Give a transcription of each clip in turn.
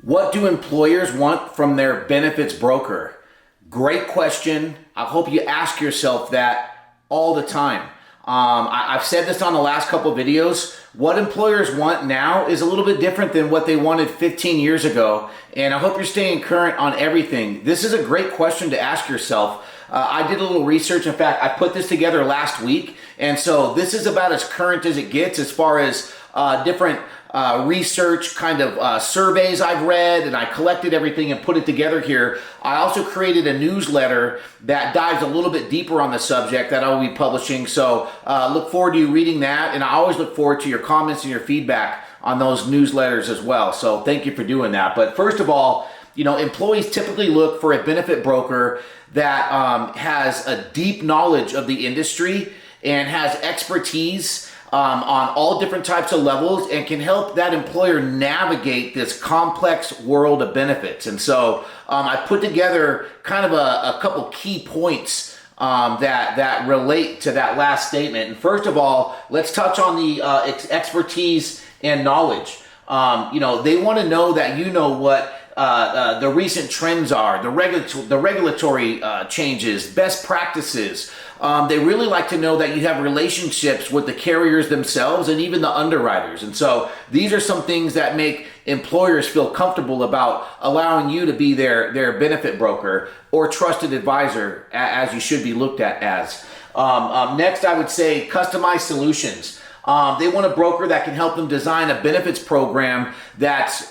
What do employers want from their benefits broker? Great question. I hope you ask yourself that all the time. I've said this on the last couple videos. What employers want now is a little bit different than what they wanted 15 years ago. And I hope you're staying current on everything. This is a great question to ask yourself. I did a little research. In fact, I put this together last week. And so this is about as current as it gets as far as different research kind of surveys I've read, and I collected everything and put it together here. I also created a newsletter that dives a little bit deeper on the subject that I'll be publishing. So look forward to you reading that, and I always look forward to your comments and your feedback on those newsletters as well. So thank you for doing that. But first of all, employees typically look for a benefit broker that has a deep knowledge of the industry and has expertise on all different types of levels and can help that employer navigate this complex world of benefits. And so I put together kind of a couple key points that relate to that last statement. And first of all, let's touch on the expertise and knowledge. They want to know that you know what the recent trends are, the regulatory changes, best practices. They really like to know that you have relationships with the carriers themselves and even the underwriters. And so these are some things that make employers feel comfortable about allowing you to be their benefit broker or trusted advisor, as you should be looked at as. Next, I would say customized solutions. They want a broker that can help them design a benefits program that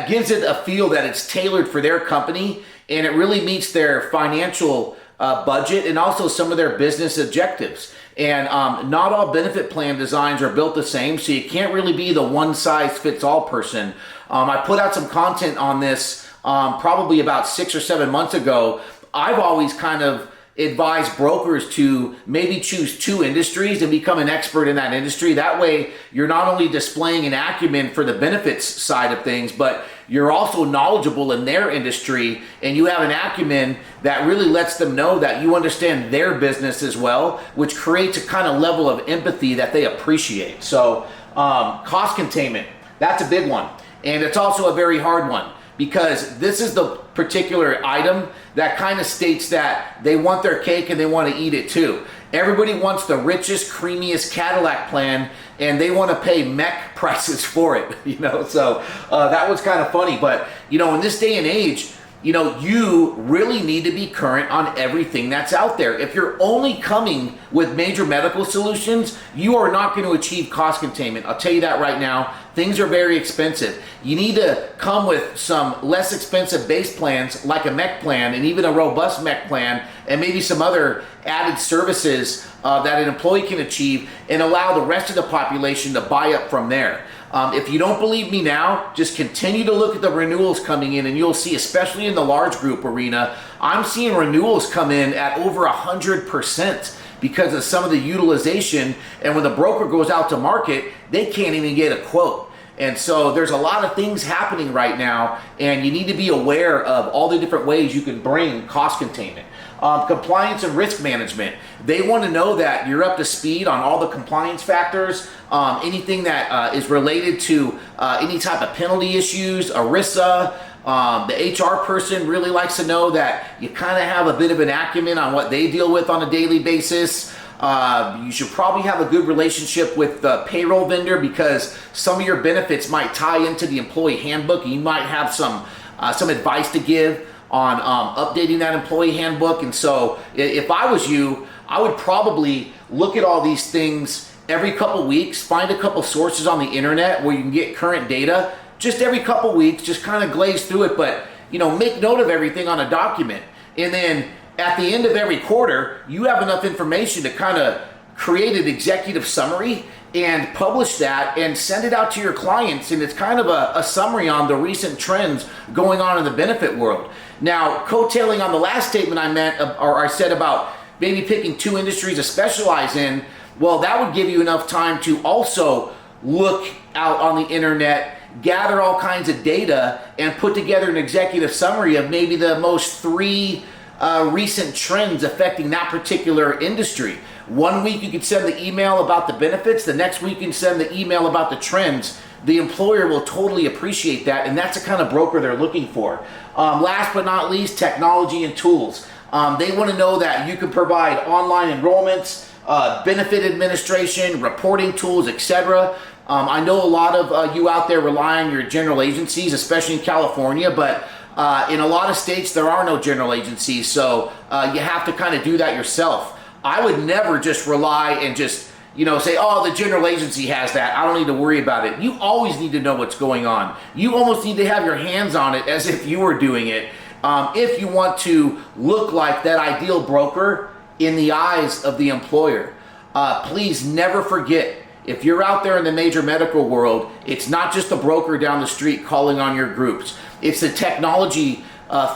gives it a feel that it's tailored for their company and it really meets their financial budget and also some of their business objectives. And not all benefit plan designs are built the same, so you can't really be the one-size-fits-all person. I put out some content on this probably about 6 or 7 months ago. I've always kind of advise brokers to maybe choose 2 industries and become an expert in that industry. That way, you're not only displaying an acumen for the benefits side of things, but you're also knowledgeable in their industry and you have an acumen that really lets them know that you understand their business as well, which creates a kind of level of empathy that they appreciate. So cost containment, that's a big one. And it's also a very hard one, because this is the particular item that kind of states that they want their cake and they want to eat it too. Everybody wants the richest, creamiest Cadillac plan, and they want to pay mech prices for it, So that was kind of funny. But, in this day and age, you really need to be current on everything that's out there. If you're only coming with major medical solutions, you are not going to achieve cost containment. I'll tell you that right now. Things are very expensive. You need to come with some less expensive base plans like a mech plan and even a robust mech plan and maybe some other added services that an employee can achieve and allow the rest of the population to buy up from there. If you don't believe me now, just continue to look at the renewals coming in and you'll see, especially in the large group arena, I'm seeing renewals come in at over 100% because of some of the utilization. And when the broker goes out to market, they can't even get a quote. And so there's a lot of things happening right now, and you need to be aware of all the different ways you can bring cost containment. Compliance and risk management. They want to know that you're up to speed on all the compliance factors, anything that is related to any type of penalty issues, ERISA. The HR person really likes to know that you kind of have a bit of an acumen on what they deal with on a daily basis. You should probably have a good relationship with the payroll vendor because some of your benefits might tie into the employee handbook, and you might have some advice to give on updating that employee handbook. And so if I was you, I would probably look at all these things every couple weeks, find a couple sources on the internet where you can get current data, just every couple weeks, just kind of glaze through it, but make note of everything on a document. And then at the end of every quarter, you have enough information to kind of create an executive summary and publish that and send it out to your clients. And it's kind of a summary on the recent trends going on in the benefit world. Now, coattailing on the last statement I said about maybe picking 2 industries to specialize in, well, that would give you enough time to also look out on the internet, gather all kinds of data, and put together an executive summary of maybe the most 3 recent trends affecting that particular industry. One week you can send the email about the benefits, the next week you can send the email about the trends the employer will totally appreciate that, and that's the kind of broker they're looking for. Last but not least, technology and tools. They want to know that you can provide online enrollments, benefit administration, reporting tools, etc. I know a lot of you out there rely on your general agencies, especially in California, but in a lot of states there are no general agencies, so you have to kind of do that yourself. I would never just rely and just say, oh, the general agency has that, I don't need to worry about it. You always need to know what's going on. You almost need to have your hands on it as if you were doing it, if you want to look like that ideal broker in the eyes of the employer. Please never forget, if you're out there in the major medical world, it's not just the broker down the street calling on your groups. It's the technology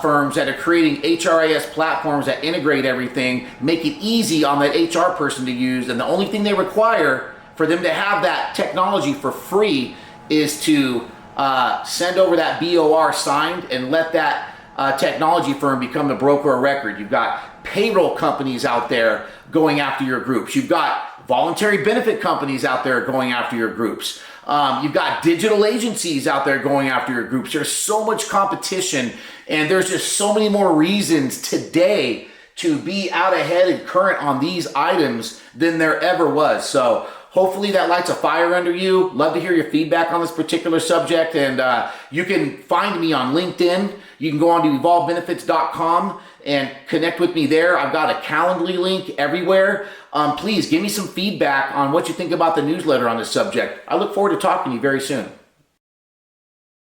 firms that are creating HRIS platforms that integrate everything, make it easy on that HR person to use, and the only thing they require for them to have that technology for free is to send over that BOR signed and let that technology firm become the broker of record. You've got payroll companies out there going after your groups. You've got voluntary benefit companies out there going after your groups. You've got digital agencies out there going after your groups. There's so much competition, and there's just so many more reasons today to be out ahead and current on these items than there ever was. So hopefully that lights a fire under you. Love to hear your feedback on this particular subject, and you can find me on LinkedIn. You can go on to evolvebenefits.com and connect with me there. I've got a Calendly link everywhere. Please give me some feedback on what you think about the newsletter on this subject. I look forward to talking to you very soon.